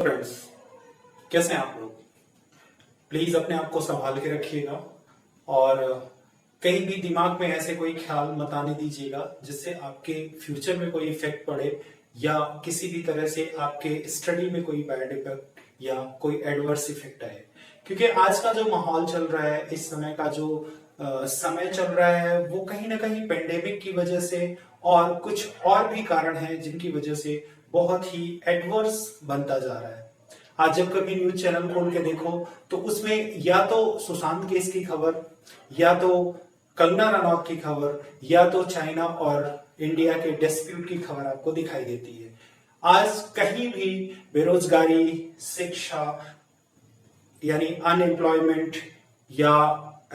Friends, कैसे हैं आप लोग। प्लीज अपने आप को संभाल के रखिएगा और कहीं भी दिमाग में ऐसे कोई ख्याल मत आने दीजिएगा जिससे आपके फ्यूचर में कोई इफेक्ट पड़े या किसी भी तरह से आपके स्टडी में कोई बैड इफेक्ट या कोई एडवर्स इफेक्ट आए। क्योंकि आज का जो माहौल चल रहा है, इस समय का जो समय चल रहा है, वो कहीं ना कहीं पेंडेमिक की वजह से और कुछ और भी कारण हैं जिनकी वजह से बहुत ही एडवर्स बनता जा रहा है। आज जब कभी न्यूज चैनल खोल के देखो तो उसमें या तो सुशांत केस की खबर, या तो कंगना रनौत की खबर, या तो चाइना और इंडिया के डिस्प्यूट की खबर आपको दिखाई देती है। आज कहीं भी बेरोजगारी, शिक्षा यानी अनएम्प्लॉयमेंट या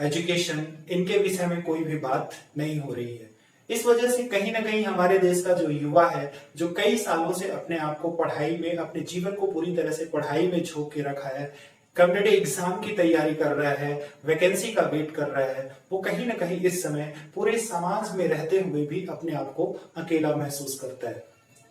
एजुकेशन, इनके विषय में कोई भी बात नहीं हो रही है। इस वजह से कहीं ना कहीं हमारे देश का जो युवा है, जो कई सालों से अपने आप को पढ़ाई में, अपने जीवन को पूरी तरह से पढ़ाई में झोंक के रखा है, कॉम्पिटिटिव एग्जाम की तैयारी कर रहा है, वैकेंसी का वेट कर रहा है, वो कहीं ना कहीं इस समय पूरे समाज में रहते हुए भी अपने आप को अकेला महसूस करता है।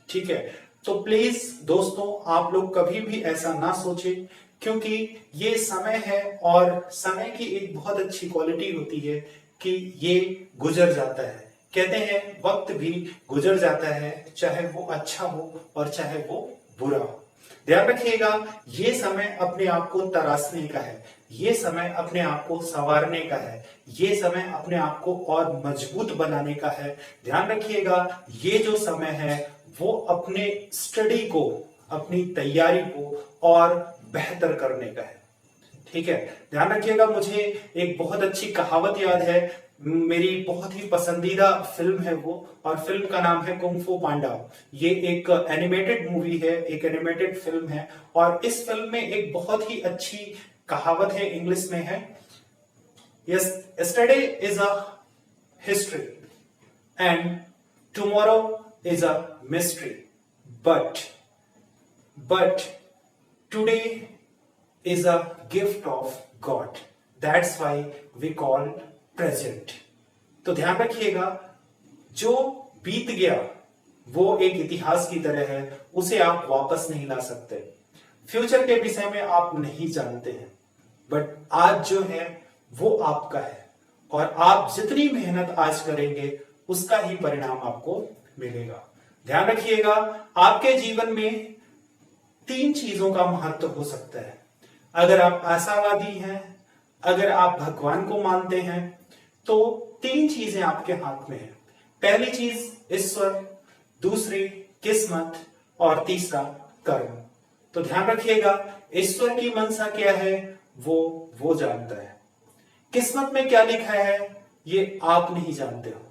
ठीक है, तो प्लीज दोस्तों, आप लोग कभी भी ऐसा ना सोचें, क्योंकि ये समय है और समय की एक बहुत अच्छी क्वालिटी होती है कि ये गुजर जाता है। कहते हैं वक्त भी गुजर जाता है, चाहे वो अच्छा हो और चाहे वो बुरा हो। ध्यान रखिएगा, ये समय अपने आप को तराशने का है, ये समय अपने आप को संवारने का है, ये समय अपने आप को और मजबूत बनाने का है। ध्यान रखिएगा, ये जो समय है वो अपने स्टडी को, अपनी तैयारी को और बेहतर करने का है। ठीक है, ध्यान रखिएगा। मुझे एक बहुत अच्छी कहावत याद है, मेरी बहुत ही पसंदीदा फिल्म है वो, और फिल्म का नाम है कुंग फू पांडा। ये एक एनिमेटेड मूवी है, एक एनिमेटेड फिल्म है, और इस फिल्म में एक बहुत ही अच्छी कहावत है, इंग्लिश में है, yesterday is a history and tomorrow is a mystery, but today is a gift of God. That's why we call present. तो ध्यान रखिएगा, जो बीत गया वो एक इतिहास की तरह है, उसे आप वापस नहीं ला सकते। फ्यूचर के विषय में आप नहीं जानते हैं, बट आज जो है वो आपका है, और आप जितनी मेहनत आज करेंगे उसका ही परिणाम आपको मिलेगा। ध्यान रखिएगा, आपके जीवन में 3 चीजों का महत्व हो सकता है। अगर आप आशावादी हैं, अगर आप भगवान को मानते हैं, तो 3 चीजें आपके हाथ में हैं। पहली चीज ईश्वर, दूसरी किस्मत, और तीसरा कर्म। तो ध्यान रखिएगा, ईश्वर की मंशा क्या है वो जानता है, किस्मत में क्या लिखा है ये आप नहीं जानते हो,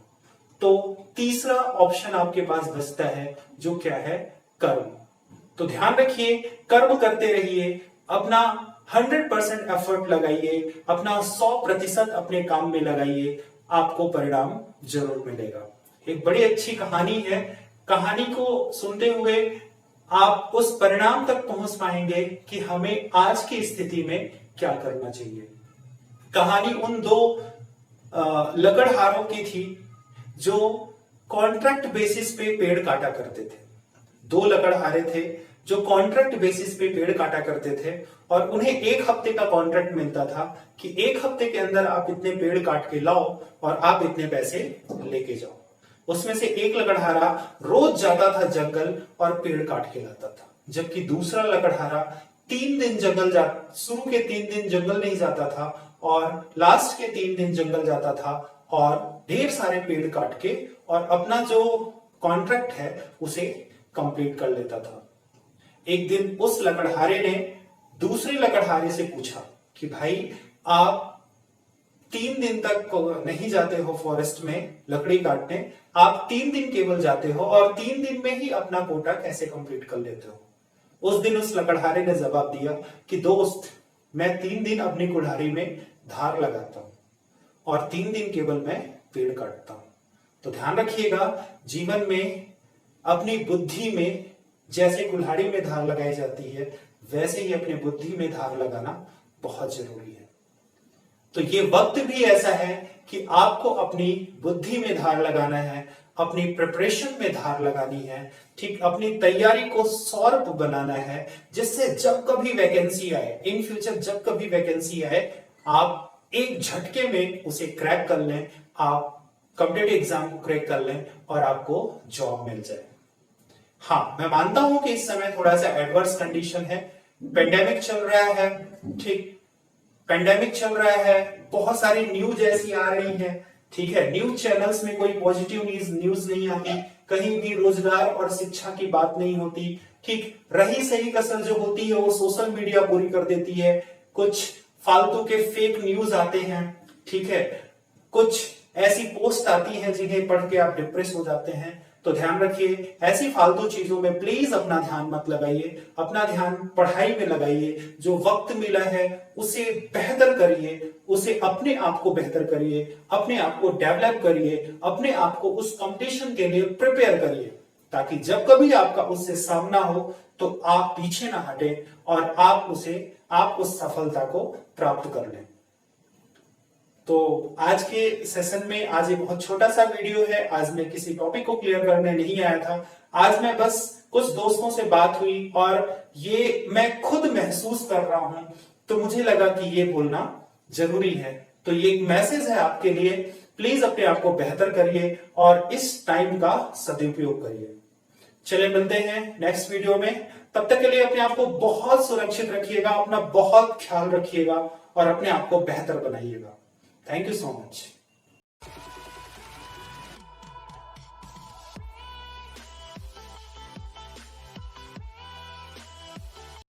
तो तीसरा ऑप्शन आपके पास बचता है, जो क्या है, कर्म। तो ध्यान रखिए, कर्म करते रहिए, अपना 100% एफर्ट लगाइए, अपना 100% अपने काम में लगाइए, आपको परिणाम जरूर मिलेगा। एक बड़ी अच्छी कहानी है, कहानी को सुनते हुए आप उस परिणाम तक पहुंच पाएंगे कि हमें आज की स्थिति में क्या करना चाहिए। कहानी उन 2 लकड़हारों की थी जो कॉन्ट्रैक्ट बेसिस पे पेड़ काटा करते थे। 2 लकड़हारे थे जो कॉन्ट्रैक्ट बेसिस पे पेड़ काटा करते थे, और उन्हें 1 हफ्ते का कॉन्ट्रैक्ट मिलता था कि 1 हफ्ते के अंदर आप इतने पेड़ काट के लाओ और आप इतने पैसे लेके जाओ। उसमें से एक लकड़हारा रोज जाता था जंगल और पेड़ काट के लाता था, जबकि दूसरा लकड़हारा 3 दिन जंगल शुरू के 3 दिन जंगल नहीं जाता था और लास्ट के 3 दिन जंगल जाता था और ढेर सारे पेड़ काट के और अपना जो कॉन्ट्रैक्ट है उसे कंप्लीट कर लेता था। एक दिन उस लकड़हारे ने दूसरे लकड़हारे से पूछा कि भाई, आप 3 दिन तक नहीं जाते हो फॉरेस्ट में लकड़ी काटने, आप 3 दिन केवल जाते हो और 3 दिन में ही अपना कोटा कैसे कंप्लीट कर लेते हो। उस दिन उस लकड़हारे ने जवाब दिया कि दोस्त, मैं 3 दिन अपनी कुल्हाड़ी में धार लगाता हूं और 3 दिन केवल मैं पेड़ काटता हूं। तो ध्यान रखिएगा, जीवन में अपनी बुद्धि में जैसे कुल्हाड़ी में धार लगाई जाती है, वैसे ही अपनी बुद्धि में धार लगाना बहुत जरूरी है। तो ये वक्त भी ऐसा है कि आपको अपनी बुद्धि में धार लगाना है, अपनी प्रिपरेशन में धार लगानी है, ठीक, अपनी तैयारी को सौरभ बनाना है, जिससे जब कभी वैकेंसी आए, इन फ्यूचर जब कभी वैकेंसी आए, आप एक झटके में उसे क्रैक कर लें, आप कॉम्पिटिटिव एग्जाम को क्रैक कर लें और आपको जॉब मिल जाए। हाँ, मैं मानता हूं कि इस समय थोड़ा सा एडवर्स कंडीशन है, पेंडेमिक चल रहा है, ठीक, पेंडेमिक चल रहा है, बहुत सारी न्यूज ऐसी आ रही है, ठीक है, न्यूज चैनल्स में कोई पॉजिटिव न्यूज नहीं आती, कहीं भी रोजगार और शिक्षा की बात नहीं होती, ठीक, रही सही कसर जो होती है वो सोशल मीडिया पूरी कर देती है, कुछ फालतू के फेक न्यूज आते हैं, ठीक है, कुछ ऐसी पोस्ट आती हैं जिन्हें पढ़ के आप डिप्रेस हो जाते हैं। तो ध्यान रखिए, ऐसी फालतू चीजों में प्लीज अपना ध्यान मत लगाइए, अपना ध्यान पढ़ाई में लगाइए, जो वक्त मिला है उसे बेहतर करिए, उसे अपने आप को बेहतर करिए, अपने आप को डेवलप करिए, अपने आप को उस कंपटीशन के लिए प्रिपेयर करिए, ताकि जब कभी आपका उससे सामना हो तो आप पीछे ना हटें और आप उस सफलता को प्राप्त कर लें। तो आज के सेशन में, आज ये बहुत छोटा सा वीडियो है, आज मैं किसी टॉपिक को क्लियर करने नहीं आया था, आज मैं बस कुछ दोस्तों से बात हुई और ये मैं खुद महसूस कर रहा हूं, तो मुझे लगा कि ये बोलना जरूरी है। तो ये एक मैसेज है आपके लिए, प्लीज अपने आप को बेहतर करिए और इस टाइम का सदुपयोग करिए। चलिए मिलते हैं नेक्स्ट वीडियो में, तब तक के लिए अपने आप को बहुत सुरक्षित रखिएगा, अपना बहुत ख्याल रखिएगा और अपने आप को बेहतर बनाइएगा। Thank you so much.